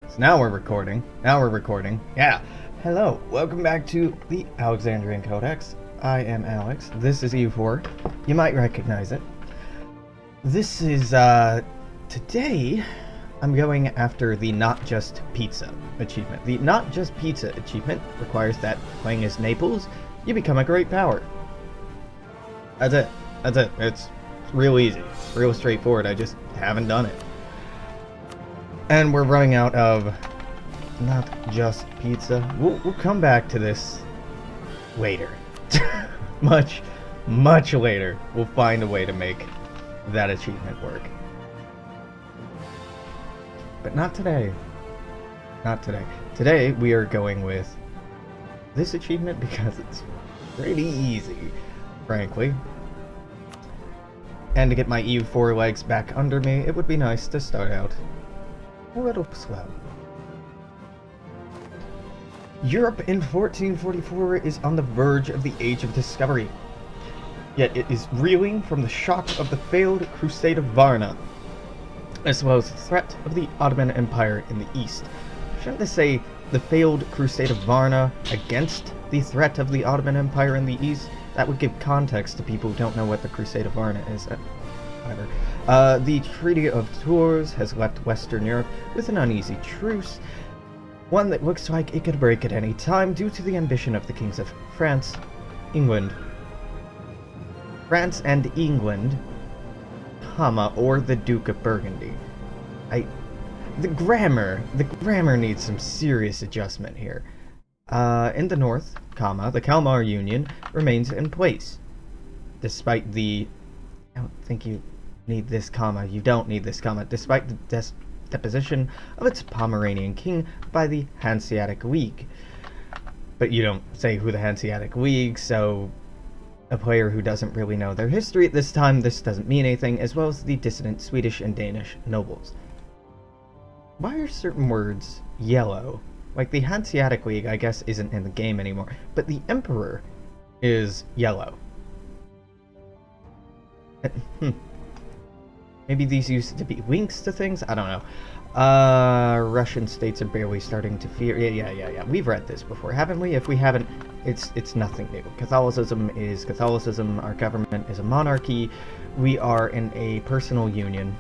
So now we're recording. Now we're recording. Yeah. Hello. Welcome back to the Alexandrian Codex. I am Alex. This is EU4. You might recognize it. This is, today, I'm going after the Not Just Pizza achievement. The Not Just Pizza achievement requires that, playing as Naples, you become a great power. That's it. That's it. It's real easy. Real straightforward. I just haven't done it. And we're running out of Not Just Pizza. We'll come back to this later. much later. We'll find a way to make that achievement work. But not today. Not today. Today we are going with this achievement because it's pretty easy, frankly. And to get my EU4 legs back under me, it would be nice to start out a little slow. Europe in 1444 is on the verge of the Age of Discovery. Yet it is reeling from the shock of the failed Crusade of Varna, as well as the threat of the Ottoman Empire in the east. Shouldn't they say the failed Crusade of Varna against the threat of the Ottoman Empire in the east? That would give context to people who don't know what the Crusade of Varna is. Whatever. The Treaty of Tours has left Western Europe with an uneasy truce, one that looks like it could break at any time due to the ambition of the kings of France, England, and or the Duke of Burgundy. The grammar needs some serious adjustment here. In the north, the Kalmar Union remains in place, despite the... I don't think you need this comma. You don't need this comma. Despite the deposition of its Pomeranian king by the Hanseatic League. But you don't say who the Hanseatic League, so a player who doesn't really know their history at this time, this doesn't mean anything, as well as the dissident Swedish and Danish nobles. Why are certain words yellow? Like the Hanseatic League, I guess, isn't in the game anymore, but the Emperor is yellow. Maybe these used to be links to things? I don't know. Russian states are barely starting to fear... Yeah. We've read this before, haven't we? If we haven't, it's nothing new. Catholicism is Catholicism. Our government is a monarchy. We are in a personal union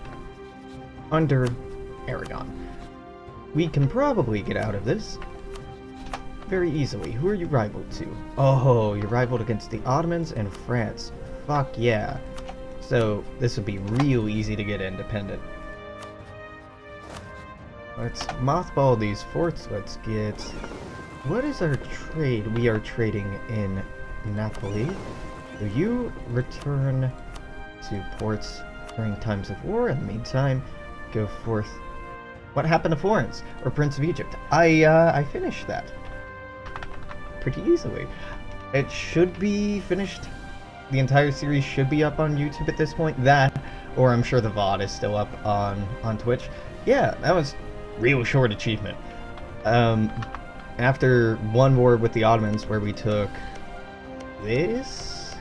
under Aragon. We can probably get out of this very easily. Who are you rivaled to? Oh, you're rivaled against the Ottomans and France. Fuck yeah. So this would be real easy to get independent. Let's mothball these forts. Let's get... What is our trade? We are trading in Napoli. Do you return to ports during times of war? In the meantime, go forth. What happened to Florence? Or Prince of Egypt? I finished that pretty easily. It should be finished. The entire series should be up on YouTube at this point. That, or I'm sure the VOD is still up on Twitch. Yeah, that was real short achievement. After one war with the Ottomans where we took this,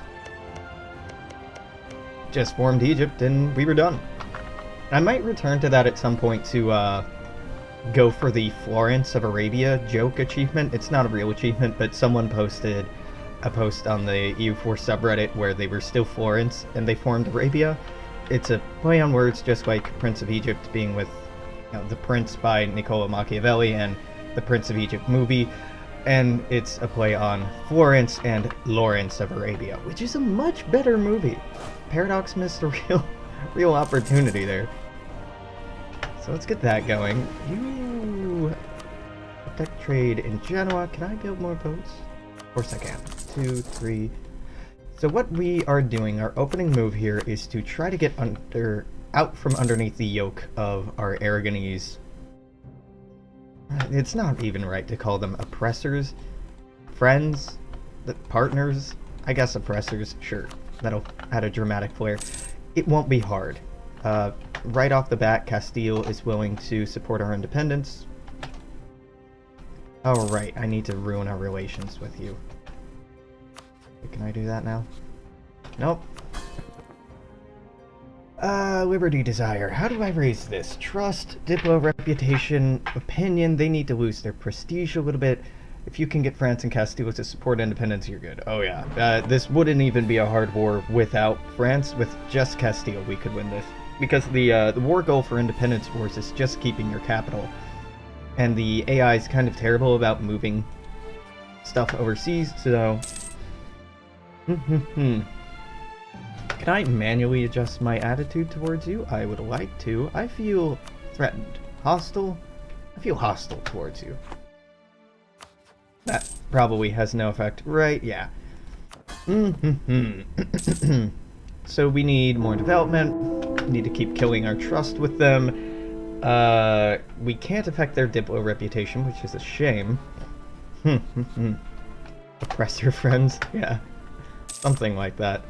just formed Egypt and we were done. I might return to that at some point to go for the Florence of Arabia joke achievement. It's not a real achievement, but someone posted a post on the EU4 subreddit where they were still Florence and they formed Arabia. It's a play on words, just like Prince of Egypt being with The Prince by Niccolo Machiavelli and the Prince of Egypt movie, and it's a play on Florence and Lawrence of Arabia, which is a much better movie. Paradox missed a real opportunity there. So let's get that going. You protect trade in Genoa. Can I build more boats? Of course I can. 2, 3. So what we are doing, our opening move here, is to try to get out from underneath the yoke of our Aragonese. It's not even right to call them oppressors. Friends? Partners? I guess oppressors, sure. That'll add a dramatic flair. It won't be hard. Right off the bat, Castile is willing to support our independence. Oh right, I need to ruin our relations with you. Can I do that now? Nope. Liberty desire. How do I raise this? Trust, Diplo, reputation, opinion. They need to lose their prestige a little bit. If you can get France and Castile to support independence, you're good. Oh yeah. This wouldn't even be a hard war without France. With just Castile, we could win this. Because the war goal for independence wars is just keeping your capital. And the AI is kind of terrible about moving stuff overseas, so... Can I manually adjust my attitude towards you? I would like to. I feel threatened. Hostile? I feel hostile towards you. That probably has no effect. Right, yeah. So we need more development. We need to keep killing our trust with them. We can't affect their Diplo reputation, which is a shame. Oppressor friends? Yeah. Something like that.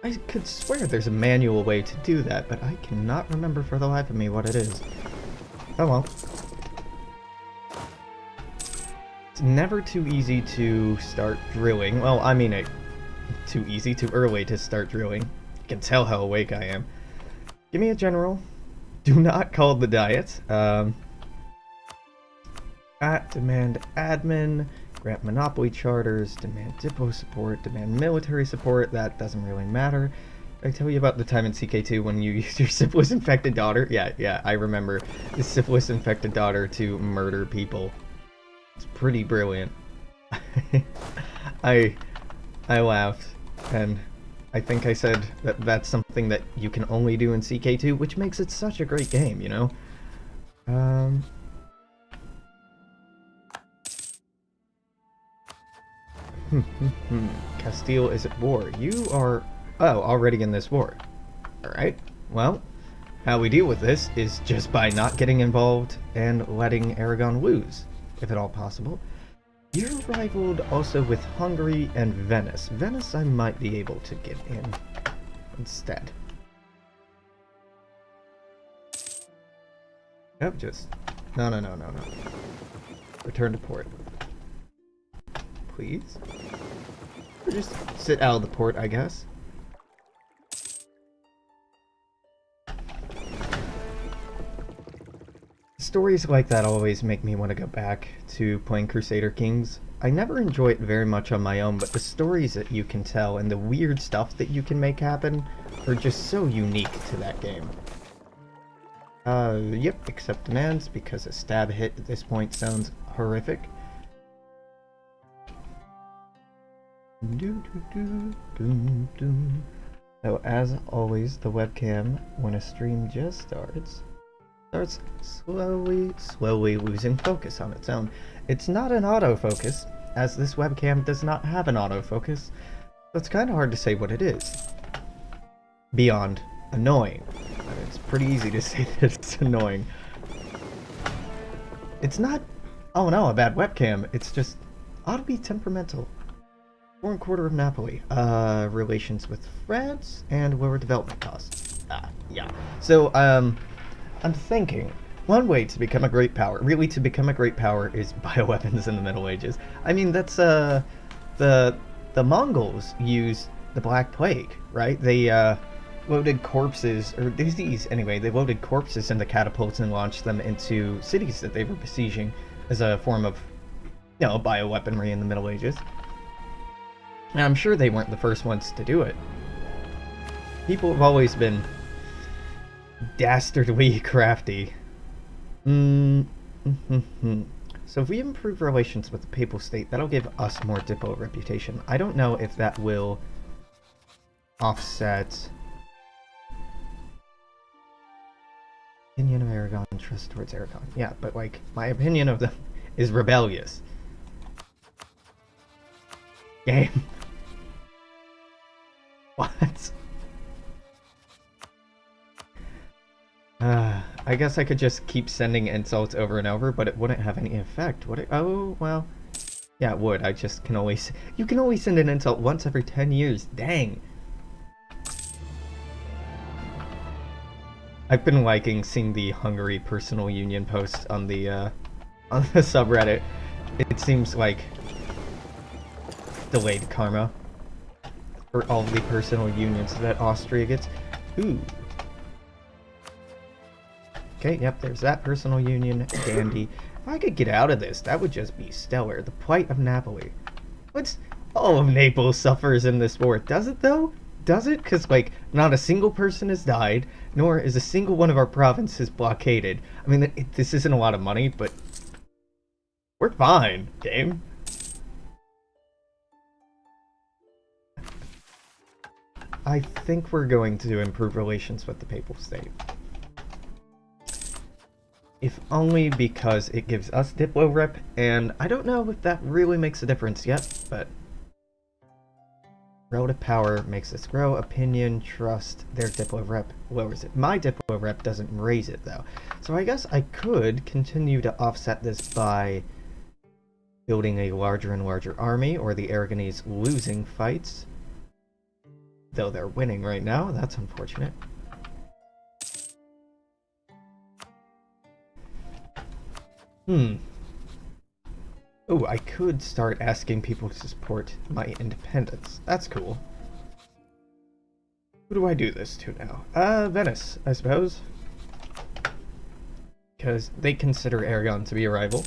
I could swear there's a manual way to do that, but I cannot remember for the life of me what it is. Oh well. It's never too easy to start drilling. Well, I mean, too easy, too early to start drilling. You can tell how awake I am. Give me a general. Do not call the diet. Demand admin. Grant monopoly charters, demand diplo support, demand military support. That doesn't really matter. Did I tell you about the time in CK2 when you used your syphilis-infected daughter? Yeah, I remember. The syphilis-infected daughter to murder people. It's pretty brilliant. I laughed, and I think I said that that's something that you can only do in CK2, which makes it such a great game, you know? Castile is at war. You are... Oh, already in this war. Alright. Well, how we deal with this is just by not getting involved and letting Aragon lose, if at all possible. You're rivaled also with Hungary and Venice. Venice I might be able to get in instead. Nope, just... No. Return to port. Please? Or just sit out of the port, I guess. Stories like that always make me want to go back to playing Crusader Kings. I never enjoy it very much on my own, but the stories that you can tell and the weird stuff that you can make happen are just so unique to that game. Yep, accept demands, because a stab hit at this point sounds horrific. So as always, the webcam, when a stream just starts slowly losing focus on its own. It's not an autofocus, as this webcam does not have an autofocus, so it's kind of hard to say what it is. Beyond annoying. I mean, it's pretty easy to say that it's annoying. It's not, oh no, a bad webcam. It's just, ought to be temperamental. 4 1/4 of Napoli. Relations with France and lower development costs. Yeah. So, I'm thinking, one way to become a great power, really to become a great power, is bioweapons in the Middle Ages. I mean, that's, the Mongols used the Black Plague, right? They, loaded corpses, or disease anyway, they loaded corpses into catapults and launched them into cities that they were besieging as a form of, you know, bioweaponry in the Middle Ages. Now, I'm sure they weren't the first ones to do it. People have always been dastardly crafty. So if we improve relations with the Papal State, that'll give us more Diplo reputation. I don't know if that will offset opinion of Aragon and trust towards Aragon. Yeah, but like, my opinion of them is rebellious. Game. What? I guess I could just keep sending insults over and over, but it wouldn't have any effect, would it? Oh, well. Yeah, it would. I just can always... You can only send an insult once every 10 years. Dang. I've been liking seeing the Hungary personal union posts on the subreddit. It seems like delayed karma. for all of the personal unions that Austria gets. Ooh. Okay, yep, there's that personal union. Dandy. If I could get out of this, that would just be stellar. The plight of Napoli. What's... All of Naples suffers in this war. Does it, though? Does it? Because, like, not a single person has died, nor is a single one of our provinces blockaded. I mean, this isn't a lot of money, but... We're fine, game. I think we're going to improve relations with the Papal State. If only because it gives us Diplo rep, and I don't know if that really makes a difference yet, but... Relative power makes us grow. Opinion, trust, their Diplo rep lowers it. My Diplo rep doesn't raise it, though. So I guess I could continue to offset this by building a larger and larger army, or the Aragonese losing fights. Though they're winning right now, that's unfortunate. Oh, I could start asking people to support my independence. That's cool. Who do I do this to now? Venice, I suppose. Because they consider Aragon to be a rival.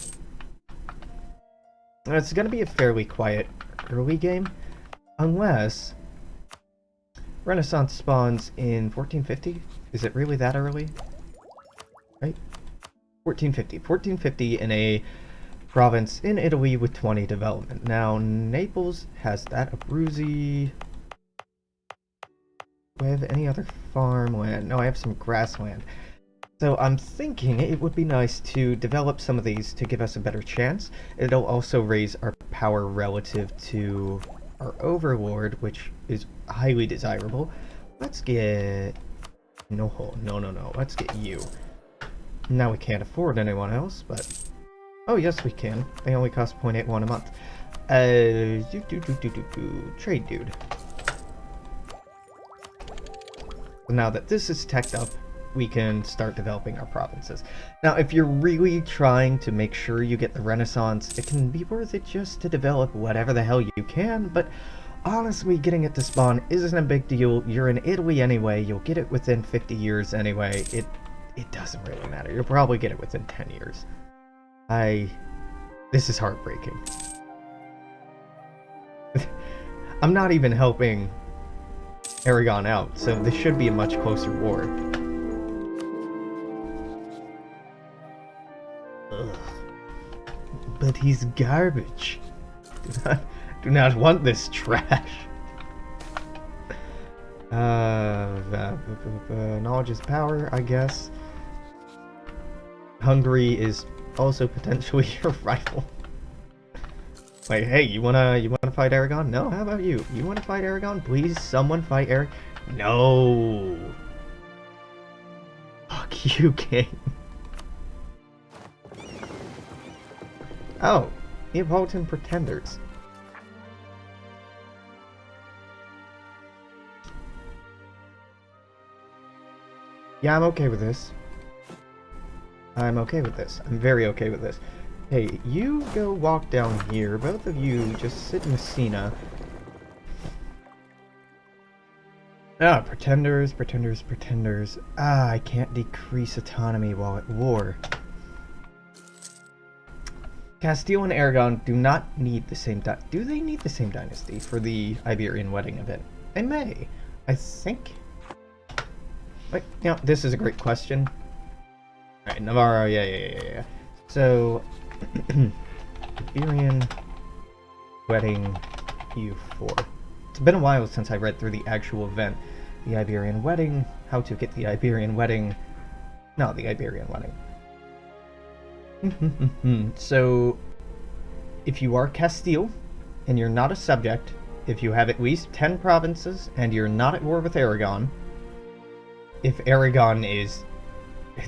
It's gonna be a fairly quiet early game, unless Renaissance spawns in 1450? Is it really that early? Right? 1450. 1450 in a province in Italy with 20 development. Now, Naples has that. Abruzzi. Do I have any other farmland? No, I have some grassland. So I'm thinking it would be nice to develop some of these to give us a better chance. It'll also raise our power relative to our overlord, which is highly desirable. Let's get... No. Let's get you. Now we can't afford anyone else, but... Oh, yes, we can. They only cost 0.81 a month. Trade dude. Now that this is teched up, we can start developing our provinces. Now, if you're really trying to make sure you get the Renaissance, it can be worth it just to develop whatever the hell you can, but honestly, getting it to spawn isn't a big deal. You're in Italy anyway, you'll get it within 50 years anyway. It doesn't really matter. You'll probably get it within 10 years. This is heartbreaking. I'm not even helping Aragon out, so this should be a much closer war. Ugh. But he's garbage. Do not want this trash. Knowledge is power, I guess. Hungary is also potentially your rival. Like, hey, you wanna fight Aragon? No, how about you? You wanna fight Aragon? Please, someone fight Aragon. No. Fuck you, game. Oh, Neapolitan pretenders. Yeah, I'm okay with this. I'm okay with this. I'm very okay with this. Hey, you go walk down here. Both of you just sit in Messina. Ah, pretenders. Ah, I can't decrease autonomy while at war. Castile and Aragon do not need the same do they need the same dynasty for the Iberian wedding event? They may. I think. Wait, yeah, this is a great question. Alright, Navarro, yeah. So, Iberian wedding U4. It's been a while since I read through the actual event. The Iberian wedding, how to get the Iberian wedding. No, the Iberian wedding. So, if you are Castile, and you're not a subject, if you have at least 10 provinces, and you're not at war with Aragon, if Aragon is...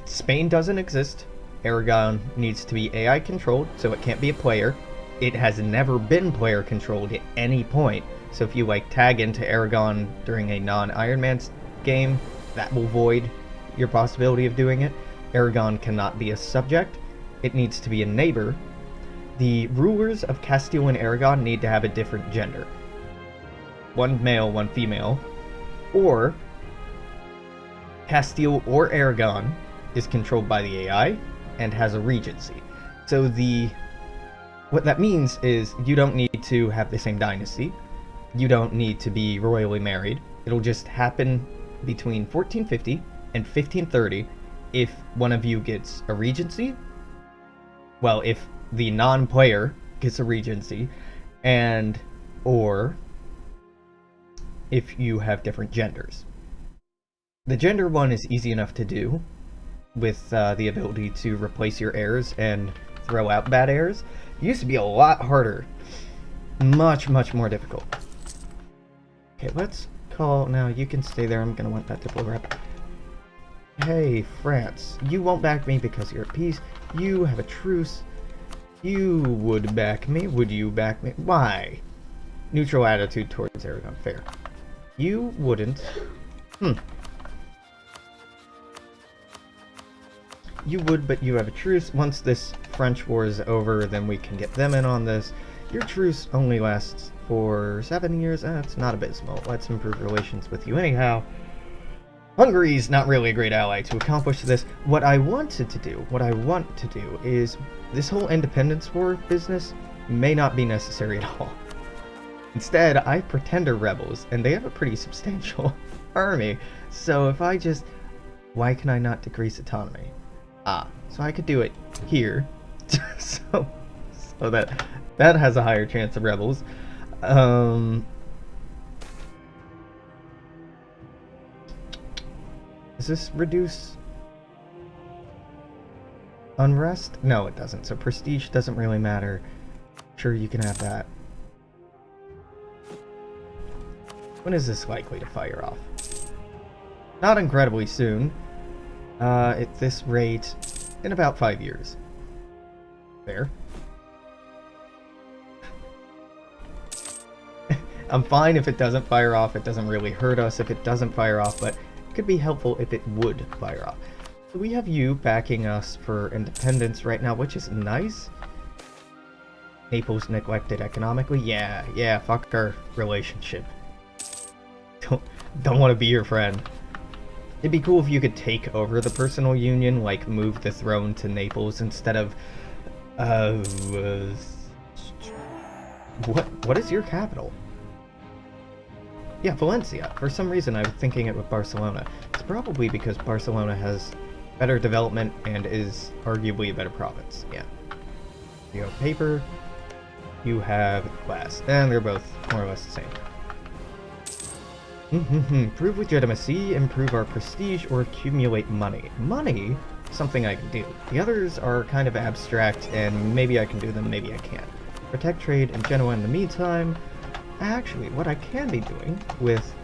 Spain doesn't exist, Aragon needs to be AI controlled, so it can't be a player. It has never been player controlled at any point, so if you like tag into Aragon during a non-Iron Man game, that will void your possibility of doing it. Aragon cannot be a subject. It needs to be a neighbor. The rulers of Castile and Aragon need to have a different gender. one male, one female, or Castile or Aragon is controlled by the AI and has a regency. So what that means is you don't need to have the same dynasty. You don't need to be royally married. It'll just happen between 1450 and 1530 if one of you gets a regency. Well, if the non-player gets a regency, and or if you have different genders. The gender one is easy enough to do with the ability to replace your heirs and throw out bad heirs. It used to be a lot harder. Much, much more difficult. Okay, let's call... Now, you can stay there. I'm gonna want that diplo rep. Hey, France. You won't back me because you're at peace. You have a truce. You would back me. Would you back me? Why? Neutral attitude towards Aragon. Fair. You wouldn't. You would, but you have a truce. Once this French war is over, then we can get them in on this. Your truce only lasts for 7 years. That's not abysmal. Let's improve relations with you anyhow. Hungary's not really a great ally to accomplish this. What I want to do is this whole independence war business may not be necessary at all. Instead, I pretender rebels, and they have a pretty substantial army. So if I just... Why can I not decrease autonomy? So I could do it here. so that has a higher chance of rebels. Does this reduce unrest? No, it doesn't. So prestige doesn't really matter. Sure, you can have that. When is this likely to fire off? Not incredibly soon. At this rate, in about 5 years. Fair. I'm fine if it doesn't fire off. It doesn't really hurt us if it doesn't fire off, but it could be helpful if it would fire off. So we have you backing us for independence right now, which is nice. Naples neglected economically. Yeah, fuck our relationship. Don't want to be your friend. It'd be cool if you could take over the personal union, like move the throne to Naples instead of... What is your capital? Yeah, Valencia. For some reason I was thinking it with Barcelona. It's probably because Barcelona has better development and is arguably a better province. Yeah. You have paper, you have glass, and they're both more or less the same. Prove legitimacy, improve our prestige, or accumulate money. Money? Something I can do. The others are kind of abstract, and maybe I can do them, maybe I can't. Protect trade in Genoa in the meantime. Actually, what I can be doing with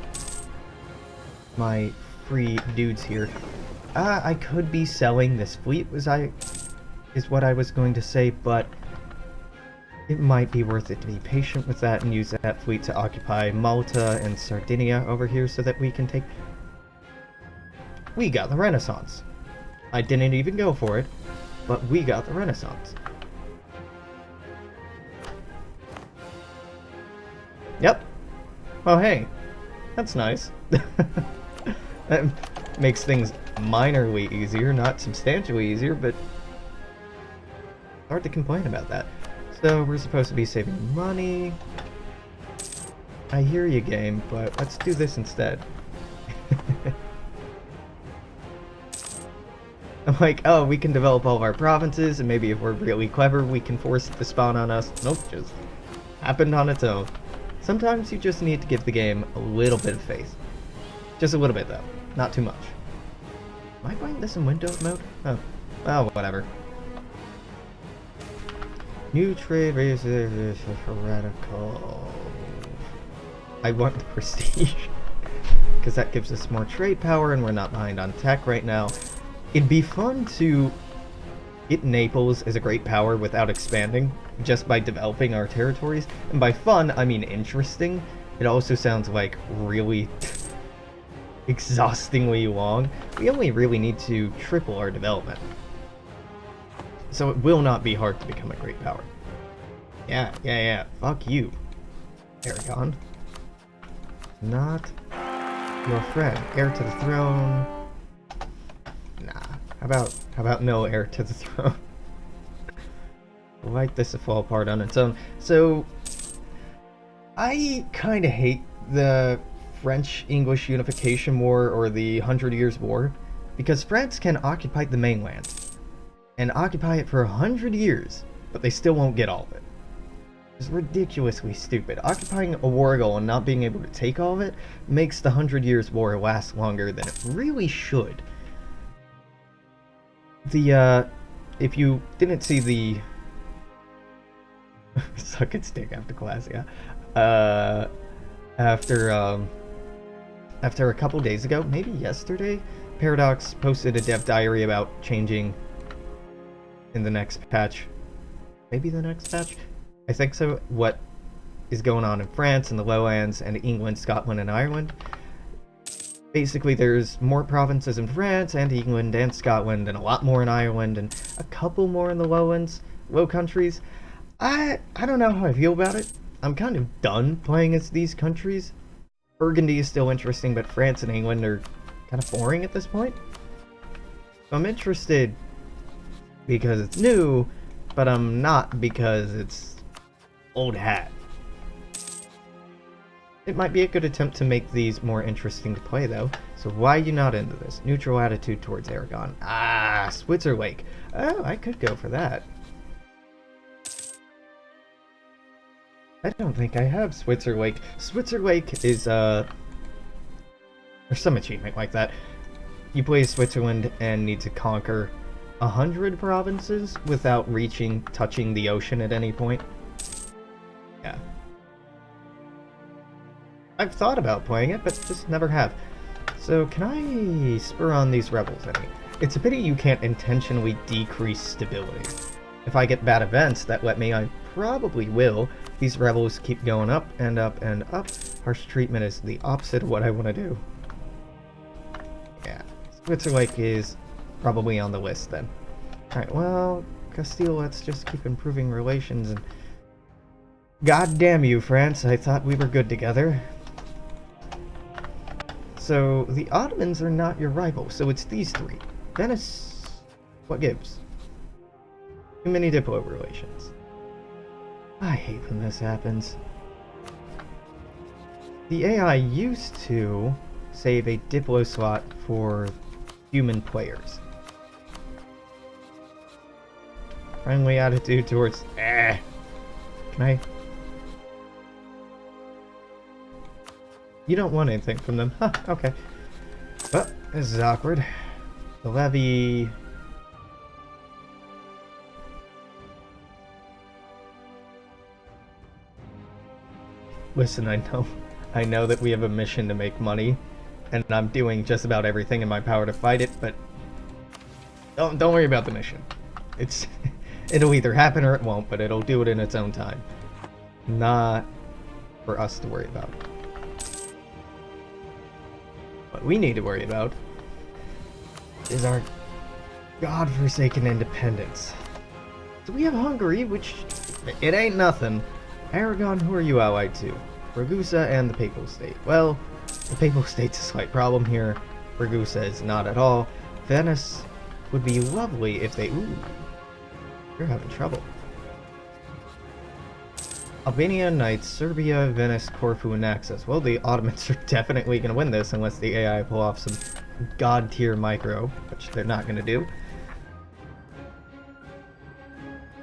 my free dudes here, I could be selling this fleet, is what I was going to say, but it might be worth it to be patient with that and use that fleet to occupy Malta and Sardinia over here so that we can take... We got the Renaissance. I didn't even go for it, but we got the Renaissance. Yep. Oh, hey. That's nice. That makes things minorly easier, not substantially easier, but hard to complain about that. So we're supposed to be saving money. I hear you, game, but let's do this instead. I'm like, oh, we can develop all of our provinces, and maybe if we're really clever, we can force it to spawn on us. Nope, just happened on its own. Sometimes you just need to give the game a little bit of faith. Just a little bit, though. Not too much. Am I playing this in Windows mode? Oh, well, whatever. New trade raises radical. I want the prestige. Because that gives us more trade power and we're not behind on tech right now. It'd be fun to get Naples as a great power without expanding, just by developing our territories. And by fun, I mean interesting. It also sounds like really exhaustingly long. We only really need to triple our development. So it will not be hard to become a great power. Yeah. Fuck you, Aragon. Not your friend. Heir to the throne. Nah. How about no heir to the throne? I'd like this to fall apart on its own. So I kinda hate the French-English Unification War or the 100 Years' War because France can occupy the mainland and occupy it for 100 years, but they still won't get all of it. It's ridiculously stupid. Occupying a war goal and not being able to take all of it makes the 100 Years' War last longer than it really should. If you didn't see the... Suck and stick after class, yeah. After a couple days ago, maybe yesterday, Paradox posted a dev diary about changing in the next patch. Maybe the next patch? I think so. What is going on in France and the Lowlands and England, Scotland, and Ireland. Basically, there's more provinces in France and England and Scotland and a lot more in Ireland and a couple more in the Lowlands, Low Countries. I don't know how I feel about it. I'm kind of done playing as these countries. Burgundy is still interesting, but France and England are kind of boring at this point. So I'm interested because it's new, but I'm not because it's old hat. It might be a good attempt to make these more interesting to play, though. So why are you not into this? Neutral attitude towards Aragon. Ah, Switzer Lake. Oh, I could go for that. I don't think I have Switzer Lake. Switzer Lake is, there's some achievement like that. You play as Switzerland and need to conquer 100 provinces without touching the ocean at any point. Yeah. I've thought about playing it, but just never have. So, can I spur on these rebels any? It's a pity you can't intentionally decrease stability. If I get bad events that let me, I probably will. These rebels keep going up and up and up. Harsh treatment is the opposite of what I want to do. Yeah. Switzer Lake is probably on the list then. Alright, well, Castile, let's just keep improving relations and... God damn you, France, I thought we were good together. So, the Ottomans are not your rival, so it's these three. Venice... what gives? Too many Diplo relations. I hate when this happens. The AI used to save a Diplo slot for human players. Friendly attitude towards... Can I... You don't want anything from them. Huh, okay. Well, this is awkward. The levy... Listen, I know that we have a mission to make money, and I'm doing just about everything in my power to fight it, but don't worry about the mission. It'll either happen or it won't, but it'll do it in its own time. Not for us to worry about. What we need to worry about is our godforsaken independence. So we have Hungary, which it ain't nothing. Aragon, who are you allied to? Ragusa and the Papal State. Well, the Papal State's a slight problem here. Ragusa is not at all. Venice would be lovely if they... Ooh, you're having trouble. Albania, Knights, Serbia, Venice, Corfu, and Naxos. Well, the Ottomans are definitely going to win this unless the AI pull off some god-tier micro, which they're not going to do.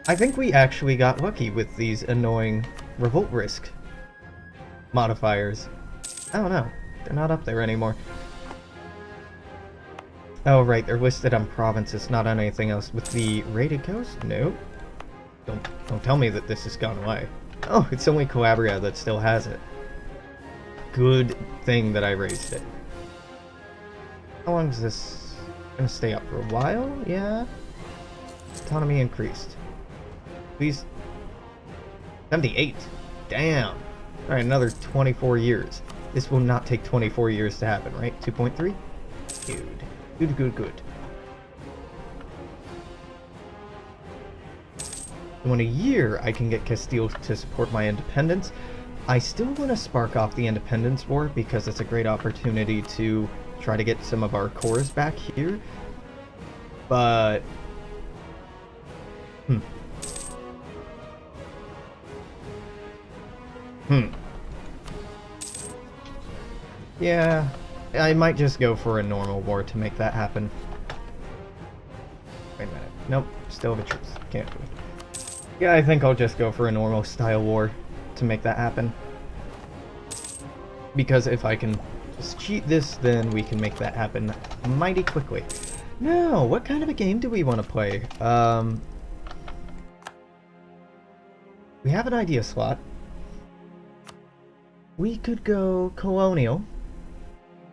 I think we actually got lucky with these annoying revolt risk modifiers. I don't know. They're not up there anymore. Oh, right. They're listed on provinces, not on anything else. With the raided coast? No. Don't tell me that this has gone away. Oh, it's only Calabria that still has it. Good thing that I raised it. How long is this gonna stay up? For a while? Yeah. Autonomy increased. Please. 78. Damn. Alright, another 24 years. This will not take 24 years to happen, right? 2.3? Good. So in a year, I can get Castile to support my independence. I still want to spark off the Independence War because it's a great opportunity to try to get some of our cores back here. But... Yeah, I might just go for a normal war to make that happen. Wait a minute. Nope, still have a truce. Can't do it. Yeah, I think I'll just go for a normal style war to make that happen. Because if I can just cheat this, then we can make that happen mighty quickly. Now, what kind of a game do we want to play? We have an idea slot. We could go colonial.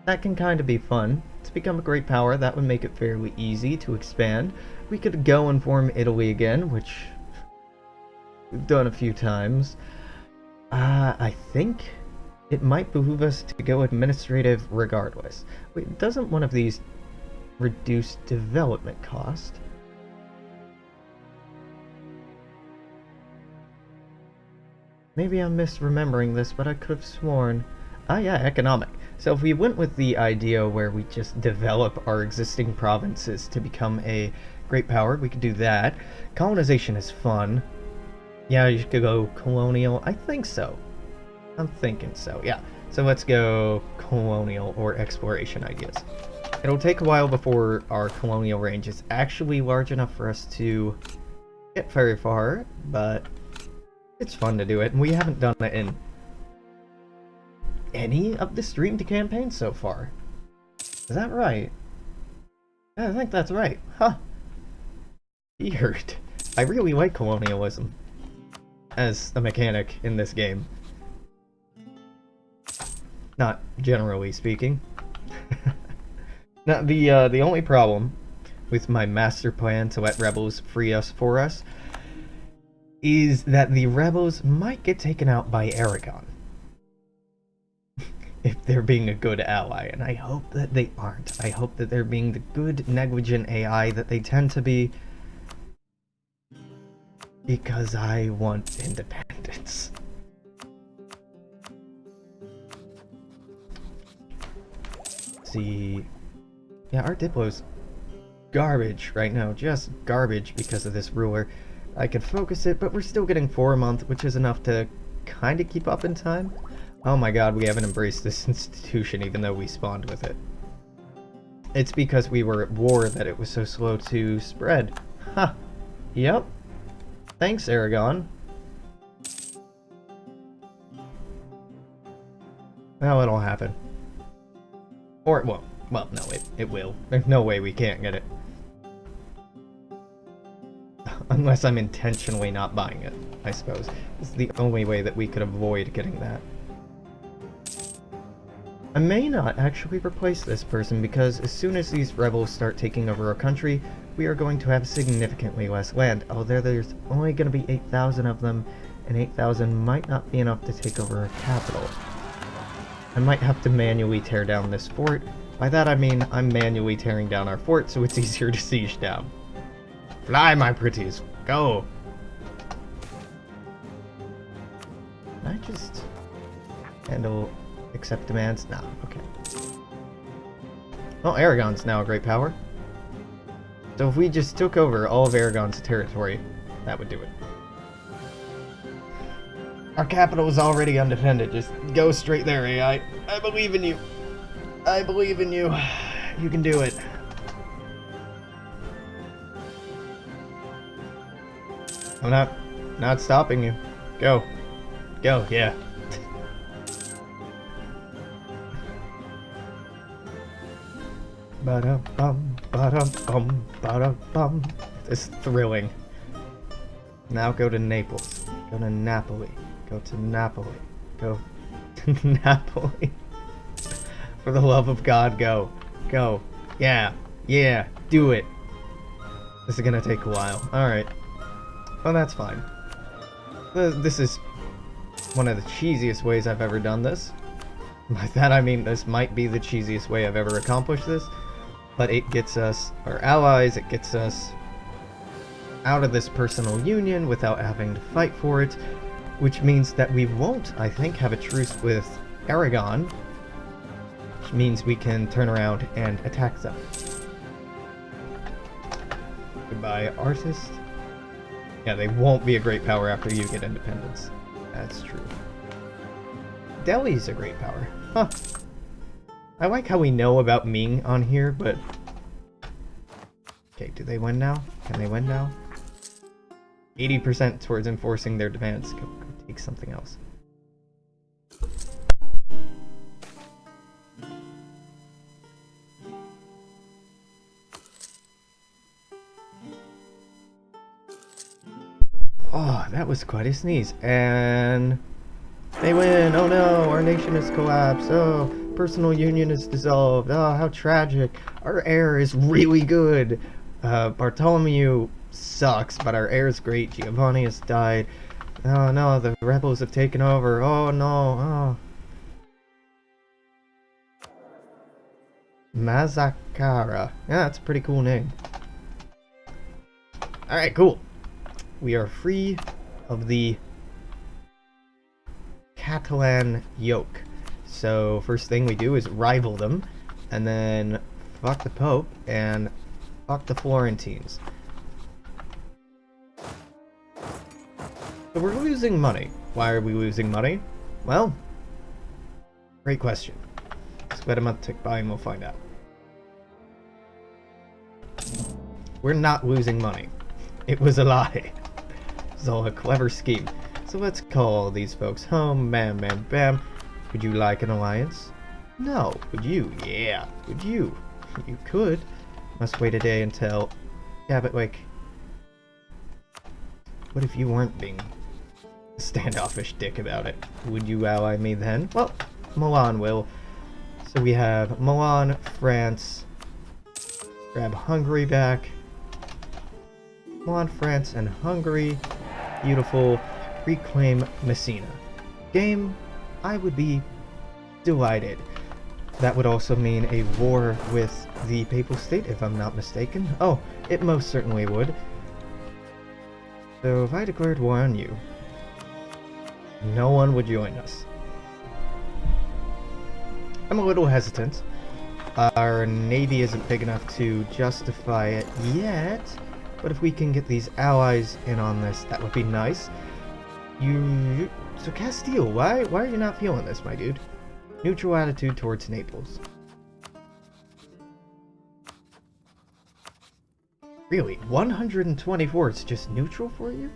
That can kind of be fun. To become a great power, that would make it fairly easy to expand. We could go and form Italy again, which we've done a few times. I think it might behoove us to go administrative regardless. Wait, doesn't one of these reduce development cost? Maybe I'm misremembering this, but I could have sworn... Ah yeah, economic. So if we went with the idea where we just develop our existing provinces to become a great power, we could do that. Colonization is fun. Yeah, you could go colonial. I think so. I'm thinking so, yeah. So let's go colonial or exploration ideas. It'll take a while before our colonial range is actually large enough for us to get very far, but it's fun to do it, and we haven't done it in any of the streamed campaigns so far. Is that right? I think that's right. Huh. Weird. I really like colonialism as a mechanic in this game. Not generally speaking. Now, the only problem with my master plan to let rebels free us for us is that the rebels might get taken out by Aragon. If they're being a good ally, and I hope that they aren't. I hope that they're being the good, negligent AI that they tend to be, because I want independence. See, yeah, our Diplo's garbage right now, just garbage because of this ruler. I could focus it, but we're still getting 4 a month, which is enough to kind of keep up in time. Oh my god, we haven't embraced this institution even though we spawned with it. It's because we were at war that it was so slow to spread. Huh. Yep. Thanks, Aragon. Well, it'll happen. Or, well, no, it will. There's no way we can't get it. Unless I'm intentionally not buying it, I suppose. It's the only way that we could avoid getting that. I may not actually replace this person because as soon as these rebels start taking over our country, we are going to have significantly less land. Oh, there's only going to be 8,000 of them, and 8,000 might not be enough to take over our capital. I might have to manually tear down this fort. By that I mean I'm manually tearing down our fort so it's easier to siege down. Fly, my pretties, go! Can I just handle... accept demands? Nah, okay. Well, Aragon's now a great power. So if we just took over all of Aragon's territory, that would do it. Our capital is already undefended. Just go straight there, AI. I believe in you. I believe in you. You can do it. I'm not stopping you. Go. Go, yeah. Ba-dum-bum, ba-dum-bum, ba-dum-bum. It's thrilling. Now go to Naples. Go to Napoli. Go to Napoli. Go to Napoli. For the love of God, go. Go. Yeah. Yeah. Do it. This is gonna take a while. Alright. Well, that's fine. This is one of the cheesiest ways I've ever done this. By that I mean this might be the cheesiest way I've ever accomplished this. But it gets us our allies, it gets us out of this personal union without having to fight for it. which means that we won't, I think, have a truce with Aragon, which means we can turn around and attack them. Goodbye, artist. Yeah, they won't be a great power after you get independence. That's true. Delhi's a great power. Huh. I like how we know about Ming on here, but... Okay, do they win now? Can they win now? 80% towards enforcing their demands. Go take something else. Oh, that was quite a sneeze. And they win. Oh no, our nation has collapsed. Oh, personal union is dissolved. Oh, how tragic. Our heir is really good. Bartholomew sucks, but our heir is great. Giovanni has died. Oh no, the rebels have taken over. Oh no. Oh. Mazakara. Yeah, that's a pretty cool name. Alright, cool. We are free of the Catalan yoke. So first thing we do is rival them, and then fuck the Pope and fuck the Florentines. So we're losing money. Why are we losing money? Well, great question. Just let a month tick by and we'll find out. We're not losing money. It was a lie. It's all a clever scheme. So let's call these folks home. Bam, bam, bam. Would you like an alliance? No. Would you? Yeah. Would you? You could. Must wait a day until... Yeah, but like... What if you weren't being a standoffish dick about it? Would you ally me then? Well, Milan will. So we have Milan, France. Grab Hungary back. Milan, France, and Hungary. Beautiful. Reclaim Messina. Game, I would be delighted. That would also mean a war with the Papal State, if I'm not mistaken. Oh, it most certainly would. So if I declared war on you, no one would join us. I'm a little hesitant. Our navy isn't big enough to justify it yet, but if we can get these allies in on this, that would be nice. So Castile, why are you not feeling this, my dude? Neutral attitude towards Naples. Really? 124 is just neutral for you?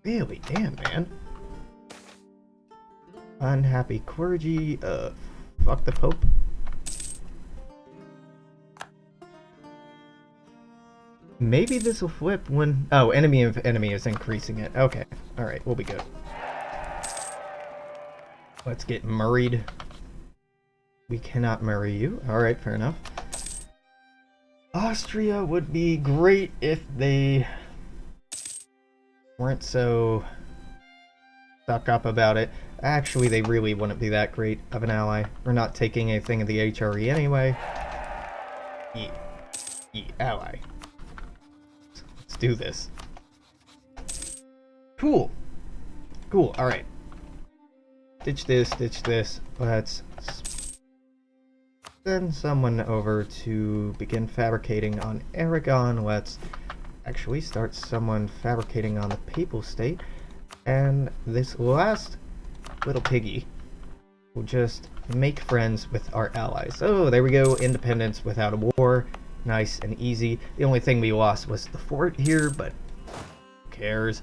Really? Damn, man. Unhappy clergy, fuck the Pope. Maybe this will flip when... Oh, enemy of enemy is increasing it. Okay. Alright, we'll be good. Let's get murrayed. We cannot murray you. Alright, fair enough. Austria would be great if they weren't so stuck up about it. Actually, they really wouldn't be that great of an ally. We're not taking anything of the HRE anyway. Ally. Let's do this. Cool. Cool, alright. Ditch this, ditch this. Let's send someone over to begin fabricating on Aragon. Let's actually start someone fabricating on the Papal State. And this last little piggy will just make friends with our allies. Oh, there we go. Independence without a war. Nice and easy. The only thing we lost was the fort here, but who cares?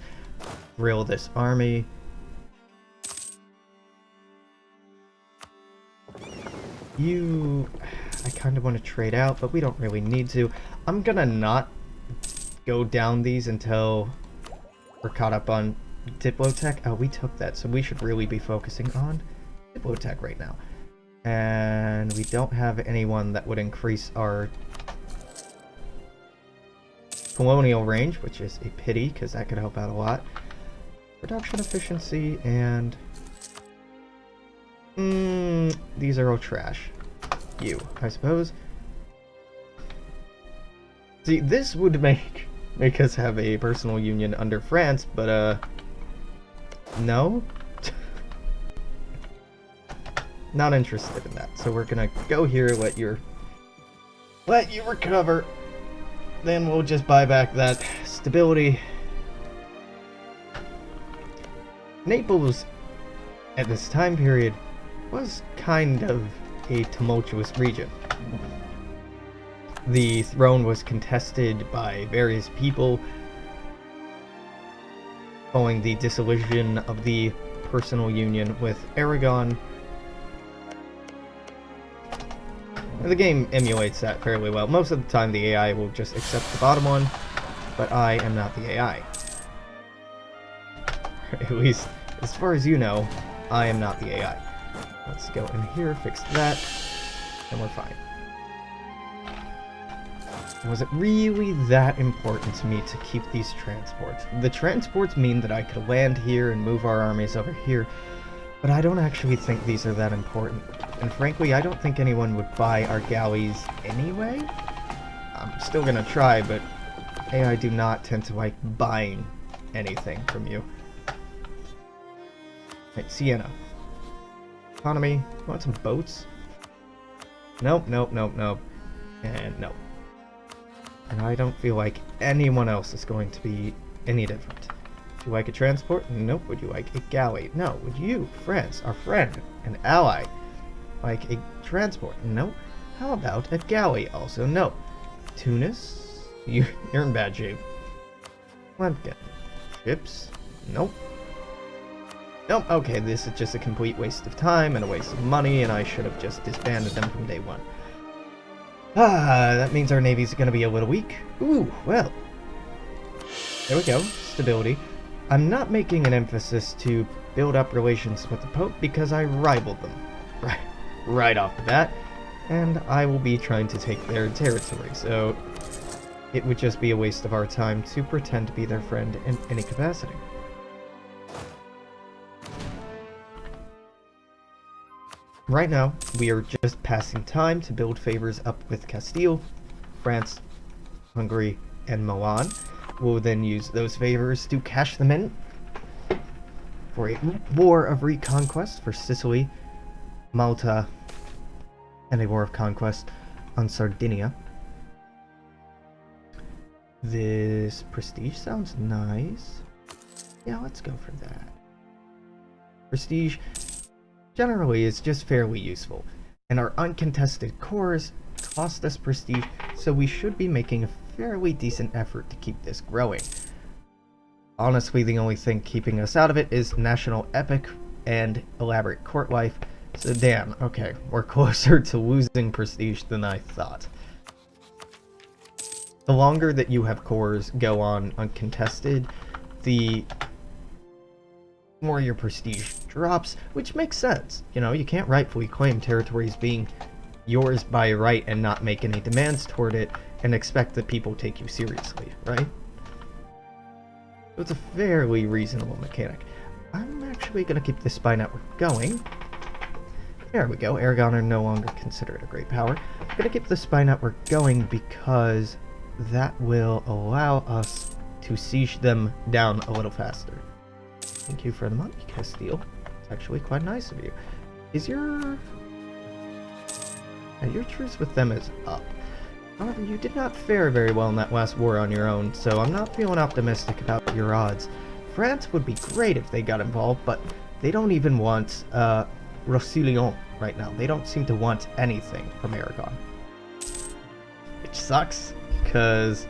Drill this army. I kind of want to trade out, but we don't really need to. I'm gonna not go down these until we're caught up on Diplotech. Oh, we took that, so we should really be focusing on Diplotech right now. And we don't have anyone that would increase our colonial range, which is a pity, because that could help out a lot. Production efficiency, and... these are all trash. You, I suppose. See, this would make us have a personal union under France, but No? Not interested in that. So we're gonna go here, let you recover. Then we'll just buy back that stability. Naples, at this time period, was kind of a tumultuous region. The throne was contested by various people following the dissolution of the personal union with Aragon. And the game emulates that fairly well. Most of the time the AI will just accept the bottom one, but I am not the AI. At least, as far as you know, I am not the AI. Let's go in here, fix that, and we're fine. Was it really that important to me to keep these transports? The transports mean that I could land here and move our armies over here, but I don't actually think these are that important. And frankly, I don't think anyone would buy our galleys anyway. I'm still gonna try, but AI do not tend to like buying anything from you. Right, Sienna. Economy. You want some boats? Nope, nope, nope, nope. And nope. And I don't feel like anyone else is going to be any different. Would you like a transport? Nope. Would you like a galley? No. Would you, France, our friend, an ally, like a transport? No. How about a galley? Also no. Tunis? You're in bad shape. Lemkin. Ships? Nope. Nope. Okay, this is just a complete waste of time and a waste of money, and I should have just disbanded them from day one. That means our navy's gonna be a little weak. Ooh, well. There we go. Stability. I'm not making an emphasis to build up relations with the Pope because I rivaled them. Right off the bat. And I will be trying to take their territory, so it would just be a waste of our time to pretend to be their friend in any capacity. Right now, we are just passing time to build favors up with Castile, France, Hungary, and Milan. We'll then use those favors to cash them in for a war of reconquest for Sicily, Malta, and a war of conquest on Sardinia. This prestige sounds nice. Yeah, let's go for that. Prestige generally is just fairly useful, and our uncontested cores cost us prestige, so we should be making a fairly decent effort to keep this growing. Honestly, the only thing keeping us out of it is national epic and elaborate court life, so damn, okay, we're closer to losing prestige than I thought. The longer that you have cores go on uncontested, the more your prestige drops, which makes sense. You know, you can't rightfully claim territories being yours by right and not make any demands toward it and expect that people take you seriously, right? So it's a fairly reasonable mechanic. I'm actually going to keep this spy network going. There we go. Aragon are no longer considered a great power. I'm going to keep the spy network going because that will allow us to siege them down a little faster. Thank you for the money, Castile. It's actually quite nice of you. Is your truce with them is up. However, you did not fare very well in that last war on your own, so I'm not feeling optimistic about your odds. France would be great if they got involved, but they don't even want Roussillon right now. They don't seem to want anything from Aragon. Which sucks, because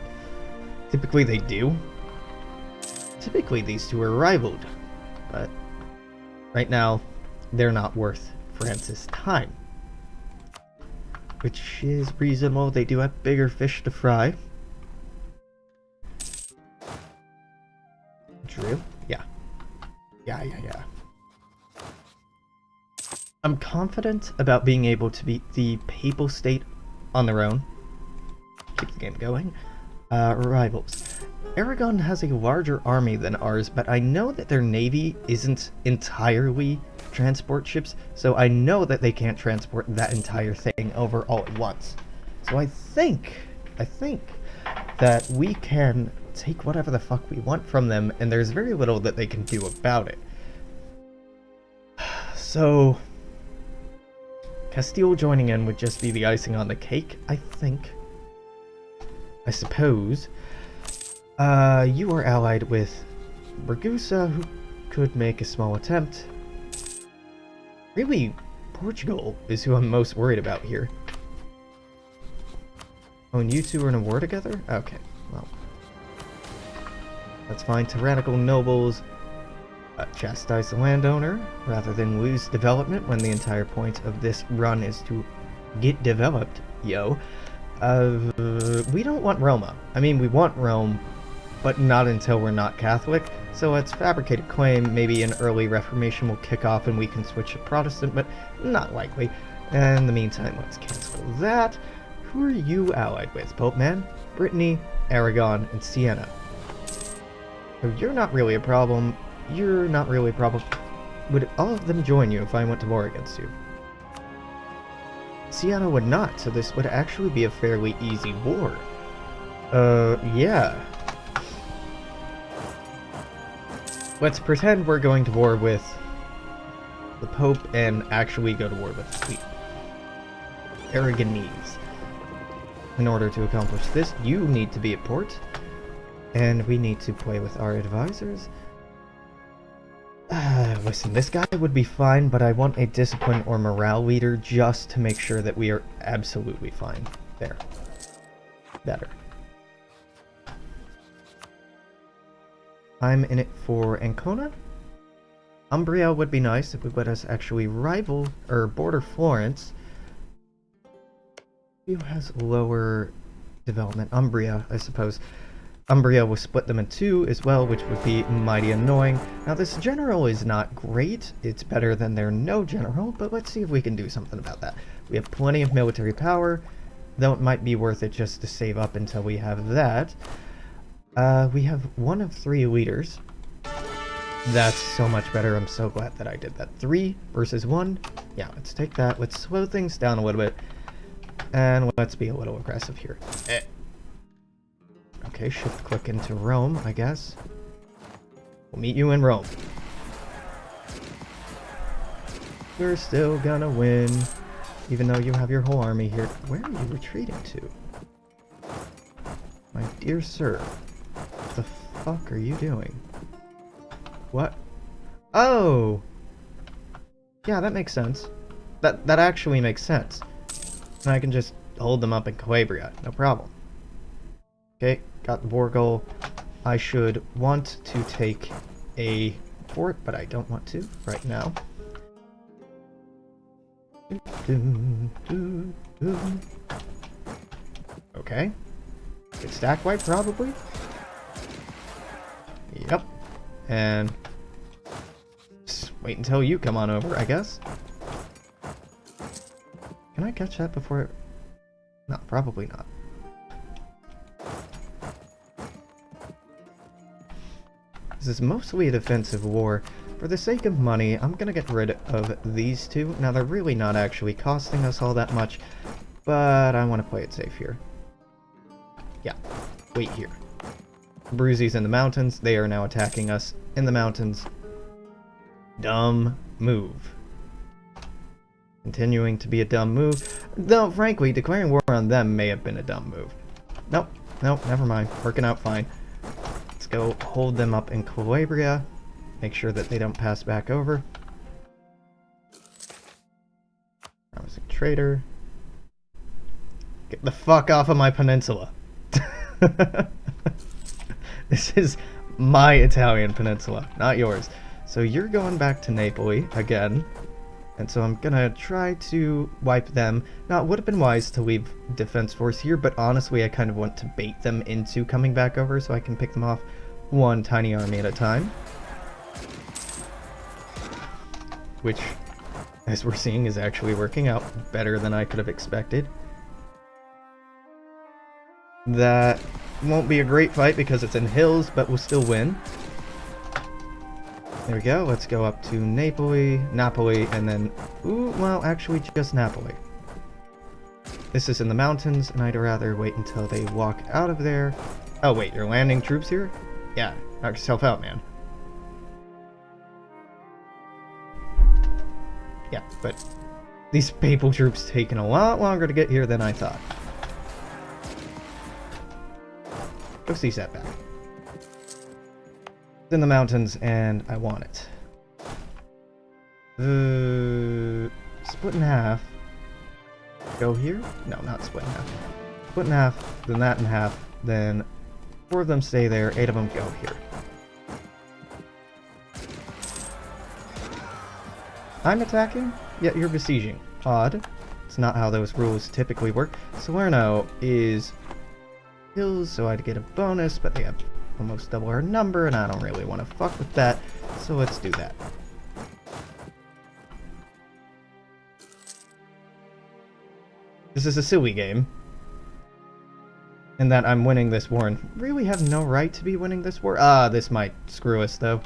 typically they do. Typically these two are rivaled, but right now they're not worth France's time. Which is reasonable. They do have bigger fish to fry. True? Yeah. Yeah. I'm confident about being able to beat the Papal State on their own. Keep the game going. Rivals. Aragon has a larger army than ours, but I know that their navy isn't entirely transport ships, so I know that they can't transport that entire thing over all at once. So I think that we can take whatever the fuck we want from them, and there's very little that they can do about it. So, Castile joining in would just be the icing on the cake, I think. I suppose. You are allied with Ragusa, who could make a small attempt. Really, Portugal is who I'm most worried about here. Oh, and you two are in a war together? Okay, well. That's fine. Tyrannical nobles chastise the landowner rather than lose development when the entire point of this run is to get developed, yo. We don't want Roma. I mean, we want Rome, but not until we're not Catholic. So let's fabricate a claim. Maybe an early Reformation will kick off and we can switch to Protestant, but not likely. And in the meantime, let's cancel that. Who are you allied with, Pope Man? Brittany, Aragon, and Siena. So you're not really a problem. You're not really a problem. Would all of them join you if I went to war against you? Siena would not, so this would actually be a fairly easy war. Yeah. Let's pretend we're going to war with the Pope and actually go to war with the Aragonese. In order to accomplish this, you need to be at port, and we need to play with our advisors. Listen, this guy would be fine, but I want a discipline or morale leader just to make sure that we are absolutely fine. There. Better. I'm in it for Ancona. Umbria would be nice if we let us actually rival, or border Florence. Who has lower development? Umbria, I suppose. Umbria will split them in two as well, which would be mighty annoying. Now, this general is not great. It's better than their no general, but let's see if we can do something about that. We have plenty of military power, though it might be worth it just to save up until we have that. We have one of 3 leaders. That's so much better. I'm so glad that I did that. 3 versus 1. Yeah, let's take that. Let's slow things down a little bit. And let's be a little aggressive here. Okay, shift click into Rome, I guess. We'll meet you in Rome. We're still gonna win, even though you have your whole army here. Where are you retreating to? My dear sir, what the fuck are you doing? What? Oh! Yeah, that makes sense. That actually makes sense. And I can just hold them up in Calabria, no problem. Okay, got the war goal. I should want to take a fort, but I don't want to right now. Okay. Get stack wipe, probably. Yep. And just wait until you come on over, I guess. Can I catch that before... No, probably not. This is mostly a defensive war. For the sake of money, I'm gonna get rid of these 2. Now, they're really not actually costing us all that much, but I want to play it safe here. Yeah, wait here. Bruzy's in the mountains. They are now attacking us in the mountains. Dumb move. Continuing to be a dumb move. Though, frankly, declaring war on them may have been a dumb move. Nope, nope, never mind. Working out fine. Let's go hold them up in Calabria. Make sure that they don't pass back over. I was a traitor. Get the fuck off of my peninsula. This is my Italian peninsula, not yours. So you're going back to Napoli again. And so I'm gonna try to wipe them. Now, it would have been wise to leave defense force here, but honestly, I kind of want to bait them into coming back over so I can pick them off one tiny army at a time. Which, as we're seeing, is actually working out better than I could have expected. That won't be a great fight because it's in hills, but we'll still win. There we go. Let's go up to Napoli, and then... Ooh, well, actually just Napoli. This is in the mountains, and I'd rather wait until they walk out of there. Oh, wait, you're landing troops here? Yeah, knock yourself out, man. Yeah, but these papal troops taking a lot longer to get here than I thought. Go see setback. It's in the mountains, and I want it. Split in half. Go here? No, not split in half. Split in half, then that in half, then 4 of them stay there, 8 of them go here. I'm attacking, yet you're besieging. Odd. It's not how those rules typically work. Salerno is hills, so I'd get a bonus, but they have almost double our number, and I don't really want to fuck with that, so let's do that. This is a silly game, in that I'm winning this war and really have no right to be winning this war. This might screw us, though.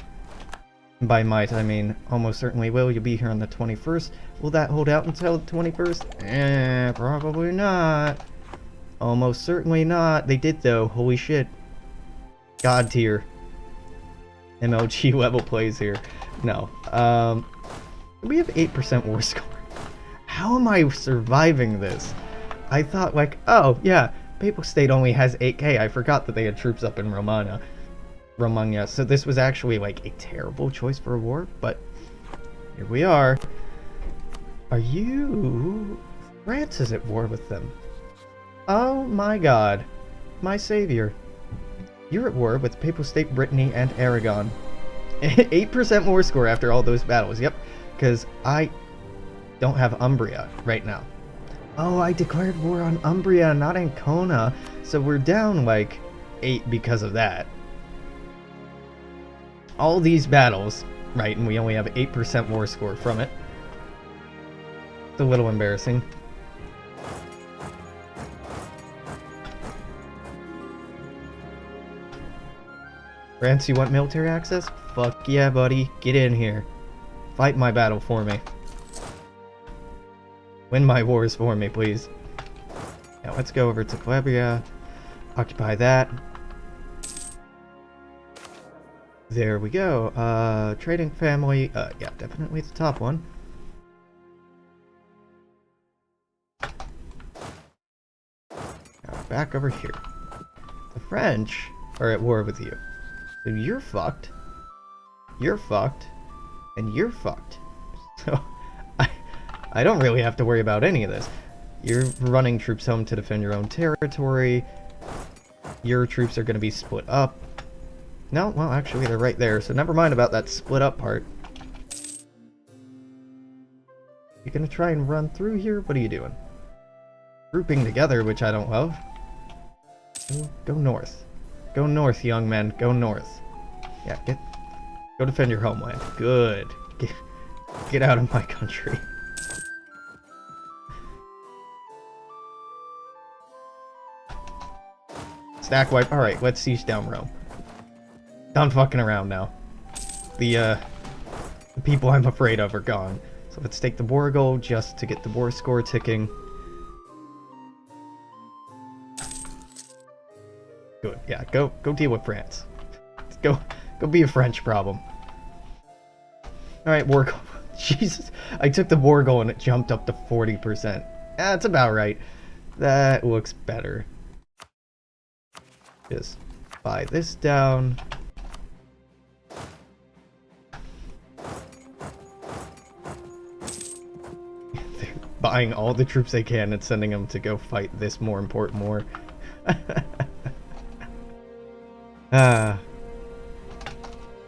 By might, I mean almost certainly will. You'll be here on the 21st. Will that hold out until the 21st? Probably not. Almost certainly not. They did, though. Holy shit. God tier. MLG level plays here. No. We have 8% war score. How am I surviving this? I thought, like, oh, yeah, Papal State only has 8k. I forgot that they had troops up in Romagna. So this was actually, like, a terrible choice for a war, but here we are. Are you... France is at war with them. Oh my god. My savior. You're at war with Papal State, Brittany, and Aragon. 8% war score after all those battles. Yep, because I don't have Umbria right now. Oh, I declared war on Umbria, not Ancona. So we're down like 8 because of that. All these battles, right, and we only have 8% war score from it. It's a little embarrassing. France, you want military access? Fuck yeah, buddy. Get in here. Fight my battle for me. Win my wars for me, please. Now let's go over to Calabria. Occupy that. There we go. Trading family. Yeah, definitely the top one. Now back over here. The French are at war with you. So you're fucked. You're fucked. And you're fucked. So I don't really have to worry about any of this. You're running troops home to defend your own territory. Your troops are going to be split up. No, well, actually, they're right there, so never mind about that split up part. You're going to try and run through here? What are you doing? Grouping together, which I don't love. Go north. Go north, young men. Go north. Yeah, go defend your homeland. Good. Get out of my country. Stack wipe. Alright, let's siege down Rome. Done fucking around now. The people I'm afraid of are gone. So let's take the war goal just to get the war score ticking. Good. Yeah, go deal with France. Go be a French problem. Alright, war goal. Jesus. I took the war goal and it jumped up to 40%. That's about right. That looks better. Just buy this down. They're buying all the troops they can and sending them to go fight this more important war.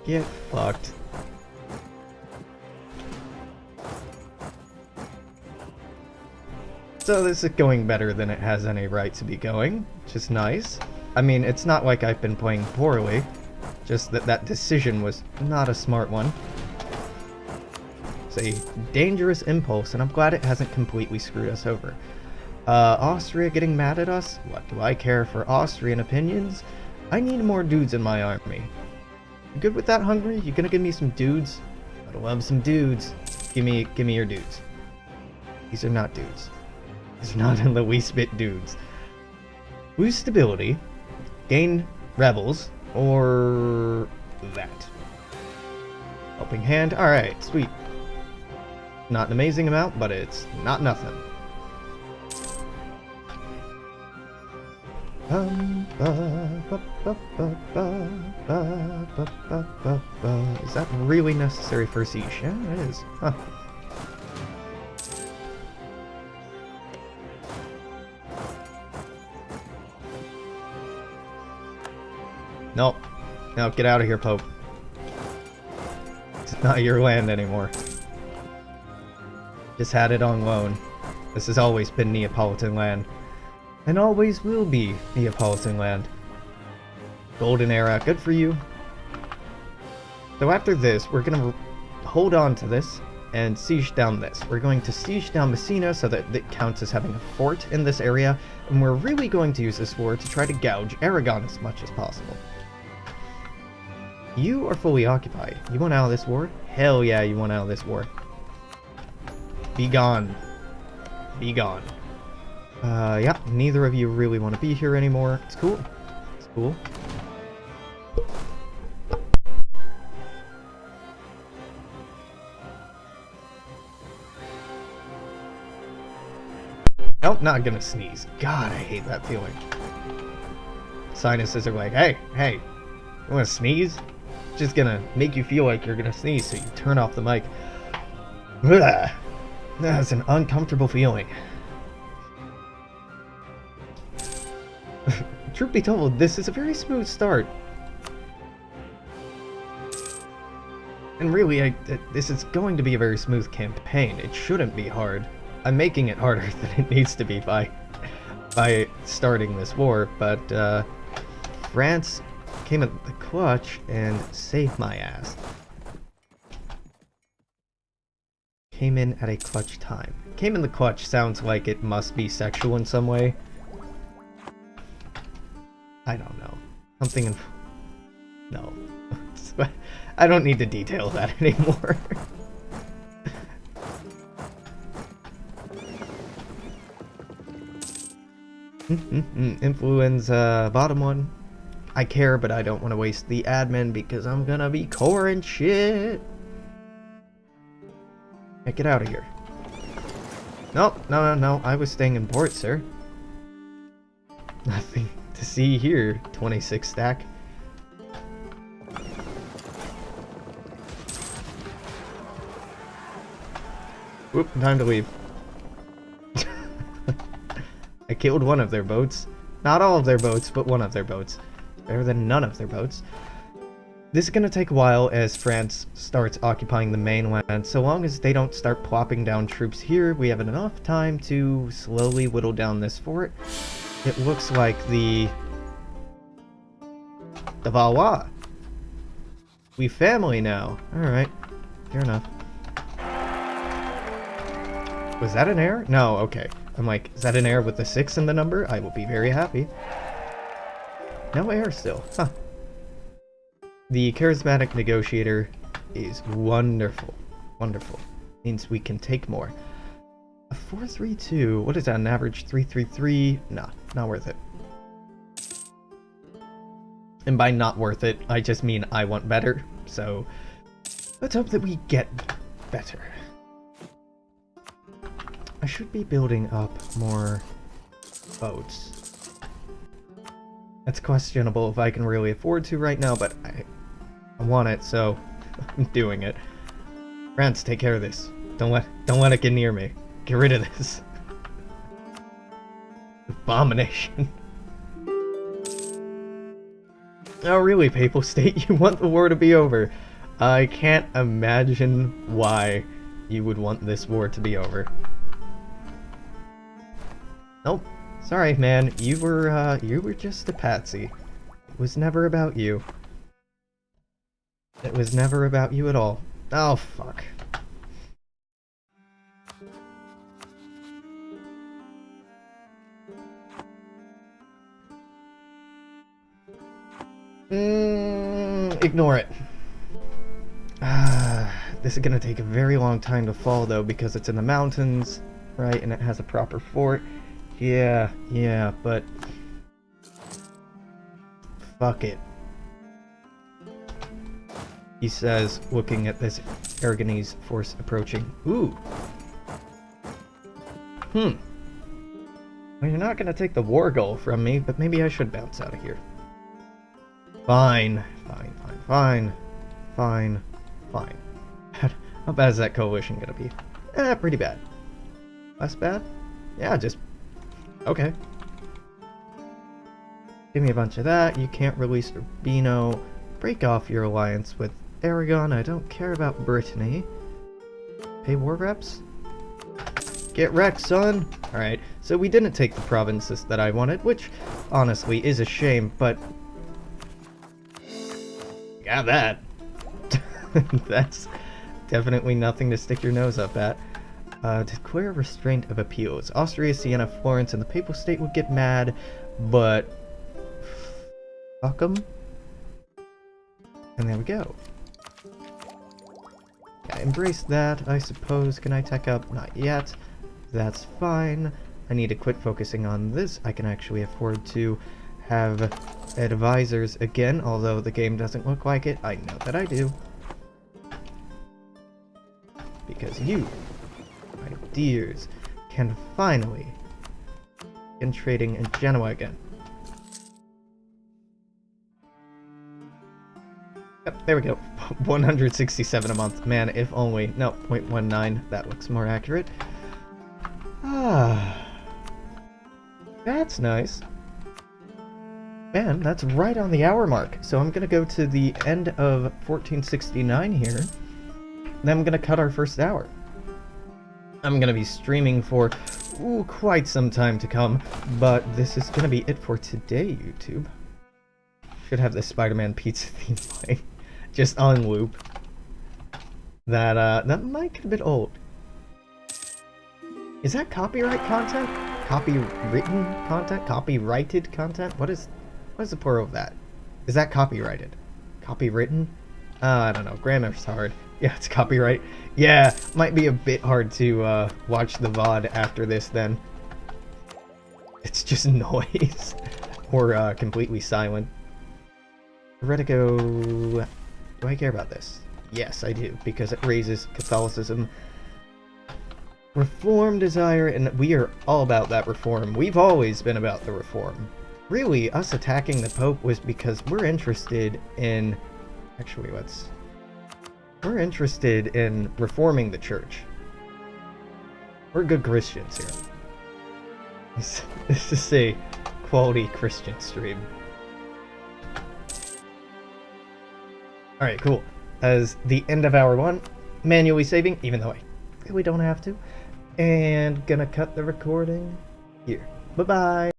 Get fucked. So this is going better than it has any right to be going, which is nice. I mean, it's not like I've been playing poorly, just that that decision was not a smart one. It's a dangerous impulse, and I'm glad it hasn't completely screwed us over. Austria getting mad at us? What do I care for Austrian opinions? I need more dudes in my army. You good with that, Hungary? You gonna give me some dudes? I'd love some dudes. Give me your dudes. These are not dudes. These are not in the least bit dudes. Lose stability. Gain rebels, or that. Helping hand. Alright, sweet. Not an amazing amount, but it's not nothing. Is that really necessary for a siege? Yeah, it is. Huh. No. No, get out of here, Pope. It's not your land anymore. Just had it on loan. This has always been Neapolitan land. And always will be Neapolitan land. Golden era, good for you. So after this, we're gonna hold on to this and siege down this. We're going to siege down Messina so that it counts as having a fort in this area, and we're really going to use this war to try to gouge Aragon as much as possible. You are fully occupied. You want out of this war? Hell yeah, you want out of this war. Be gone. Be gone. Yeah, neither of you really want to be here anymore. It's cool. It's cool. Nope, not gonna sneeze. God, I hate that feeling. Sinuses are like, hey, you wanna sneeze? Just gonna make you feel like you're gonna sneeze, so you turn off the mic. Ugh. That's an uncomfortable feeling. Truth be told, this is a very smooth start. And really, this is going to be a very smooth campaign. It shouldn't be hard. I'm making it harder than it needs to be by starting this war, but France came at the clutch and saved my ass. Came in at a clutch time. Came in the clutch sounds like it must be sexual in some way. I don't know. Something in... No. I don't need to detail that anymore. Influence, bottom one. I care, but I don't want to waste the admin because I'm gonna be core and shit. Hey, get out of here. Nope, no, I was staying in port, sir. Nothing to see here, 26 stack. Whoop, time to leave. I killed one of their boats. Not all of their boats, but one of their boats. Better than none of their boats. This is going to take a while as France starts occupying the mainland. So long as they don't start plopping down troops here, we have enough time to slowly whittle down this fort. It looks like the Valois. We family now. Alright, fair enough. Was that an error? No, okay. I'm like, is that an error with the 6 in the number? I will be very happy. No error still. Huh. The charismatic negotiator is wonderful. Wonderful. Means we can take more. A 432. What is that? An average 333? Nah, not worth it. And by not worth it, I just mean I want better. So let's hope that we get better. I should be building up more boats. That's questionable if I can really afford to right now, but I want it, so I'm doing it. France, take care of this. Don't let it get near me. Get rid of this. Abomination. Oh really, Papal State? You want the war to be over? I can't imagine why you would want this war to be over. Nope. Sorry, man. You were just a patsy. It was never about you. It was never about you at all. Oh, fuck. Ignore it. This is gonna take a very long time to fall, though, because it's in the mountains, right? And it has a proper fort. Yeah, but... fuck it. He says, looking at this Aragonese force approaching. Ooh, Well, you're not gonna take the war goal from me, but maybe I should bounce out of here. Fine. Fine. How bad is that coalition gonna be? Pretty bad. Less bad? Yeah, just... okay. Give me a bunch of that. You can't release Urbino. Break off your alliance with Aragon. I don't care about Brittany. Pay war reps? Get wrecked, son! Alright, so we didn't take the provinces that I wanted, which honestly is a shame, but... got that. That's definitely nothing to stick your nose up at. Declare restraint of appeals. Austria, Siena, Florence, and the Papal State would get mad, but... fuck them. And there we go. Yeah, embrace that, I suppose. Can I tech up? Not yet. That's fine. I need to quit focusing on this. I can actually afford to have advisors again, although the game doesn't look like it. I know that I do. Because you, my dears, can finally begin trading in Genoa again. Yep, there we go. 167 a month. Man, if only. No, 0.19. That looks more accurate. Ah. That's nice. Man, that's right on the hour mark. So I'm going to go to the end of 1469 here. Then I'm going to cut our first hour. I'm going to be streaming for quite some time to come. But this is going to be it for today, YouTube. Should have the Spider-Man pizza theme playing. Just on loop. That might get a bit old. Is that copyright content? Copywritten content? Copyrighted content? What is the plural of that? Is that copyrighted? Copywritten? I don't know. Grammar's hard. Yeah, it's copyright. Yeah, might be a bit hard to watch the VOD after this then. It's just noise. Or completely silent. Heretico... do I care about this? Yes, I do, because it raises Catholicism. Reform desire, and we are all about that reform. We've always been about the reform. Really, us attacking the Pope was because we're interested in... actually, we're interested in reforming the Church. We're good Christians here. This is a quality Christian stream. Alright, cool. As the end of hour 1, manually saving, even though I really don't have to. And gonna cut the recording here. Bye-bye!